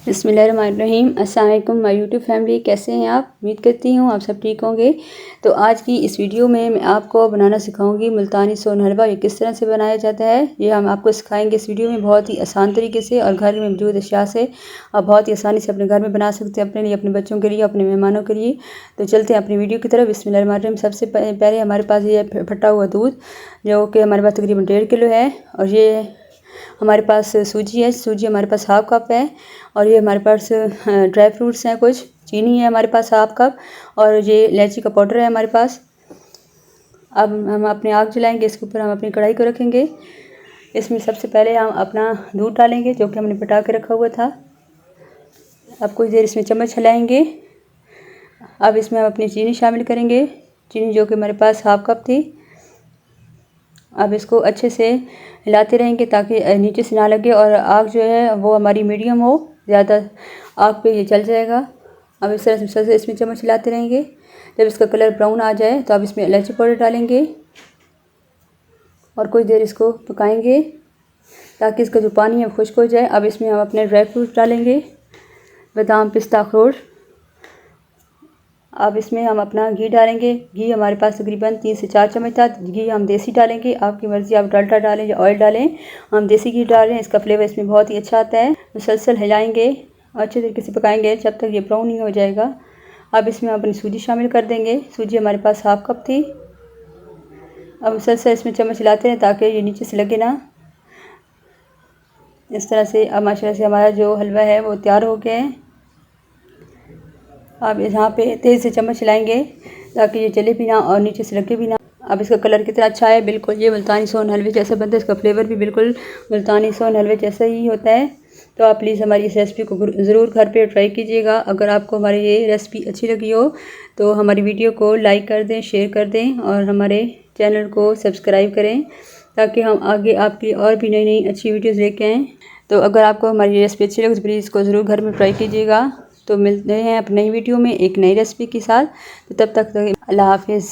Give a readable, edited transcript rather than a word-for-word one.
बिस्मिल्लाहिर्रहमानिर्रहीम। अस्सलाम वालेकुम माय यूट्यूब फैमिली, कैसे हैं आप? उम्मीद करती हूँ आप सब ठीक होंगे। तो आज की इस वीडियो में मैं आपको बनाना सिखाऊंगी मुल्तानी सोन हलवा। ये किस तरह से बनाया जाता है ये हम आपको सिखाएंगे इस वीडियो में, बहुत ही आसान तरीके से और घर में मौजूद अशिया से आप बहुत ही आसानी से अपने घर में बना सकते हैं, अपने लिए, अपने बच्चों के लिए, अपने मेहमानों के लिए। तो चलते हैं अपनी वीडियो की तरफ। बिस्मिल्लाहिर्रहमानिर्रहीम। सबसे पहले हमारे पास ये फटा हुआ दूध, जो कि हमारे पास तकरीबन 1.5 किलो है, और ये हमारे पास सूजी है, सूजी हमारे पास हाफ कप है, और ये हमारे पास ड्राई फ्रूट्स हैं, कुछ चीनी है हमारे पास हाफ कप, और ये इलायची का पाउडर है हमारे पास। अब हम अपनी आग जलाएंगे, इसके ऊपर हम अपनी कढ़ाई को रखेंगे। इसमें सबसे पहले हम अपना दूध डालेंगे जो कि हमने फटा के रखा हुआ था। अब कुछ देर इसमें चम्मच हिलाएंगे। अब इसमें हम अपनी चीनी शामिल करेंगे, चीनी जो कि हमारे पास हाफ कप थी। अब इसको अच्छे से हिलाते रहेंगे ताकि नीचे से ना लगे, और आग जो है वो हमारी मीडियम हो, ज़्यादा आग पे ये जल जाएगा। अब इस तरह से इसमें चम्मच हिलाते रहेंगे। जब इसका कलर ब्राउन आ जाए तो अब इसमें इलायची पाउडर डालेंगे और कुछ देर इसको पकाएंगे ताकि इसका जो पानी है खुश्क हो जाए। अब इसमें हम अपने ड्राई फ्रूट डालेंगे, बादाम, पिस्ता, अखरोट। अब इसमें हम अपना घी डालेंगे। घी हमारे पास तकरीबन 3 से 4 चम्मच था। घी हम देसी डालेंगे, आपकी मर्ज़ी, आप डालडा डालें या ऑयल डालें। हम देसी घी डाल रहे हैं, इसका फ्लेवर इसमें बहुत ही अच्छा आता है। मुसलसल हिलाएंगे, अच्छे तरीके से पकाएंगे जब तक ये ब्राउन नहीं हो जाएगा। अब इसमें हम अपनी सूजी शामिल कर देंगे। सूजी हमारे पास हाफ कप थी। अब मुसलसल इसमें चम्मच हिलाते हैं ताकि ये नीचे से लगे ना। इस तरह से अब माशाल्लाह से हमारा जो हलवा है वो तैयार हो गया है। अब यहाँ पे तेज़ से चम्मच हिलाएंगे ताकि ये जले भी ना और नीचे से लगे भी ना। अब इसका कलर कितना अच्छा है, बिल्कुल ये मुल्तानी सोन हलवे जैसा बनता है। इसका फ्लेवर भी बिल्कुल मुल्तानी सोन हलवे जैसा ही होता है। तो आप प्लीज़ हमारी इस रेसिपी को ज़रूर घर पे ट्राई कीजिएगा। अगर आपको हमारी ये रेसिपी अच्छी लगी हो तो हमारी वीडियो को लाइक कर दें, शेयर कर दें, और हमारे चैनल को सब्सक्राइब करें ताकि हम आगे आपकी और भी नई नई अच्छी वीडियोज़ लेके आएँ। तो अगर आपको हमारी रेसिपी अच्छी लगे तो प्लीज़ इसको ज़रूर घर में ट्राई कीजिएगा। तो मिलते हैं अपनी नई वीडियो में एक नई रेसिपी के साथ। तो तब तक अल्लाह हाफ़िज़।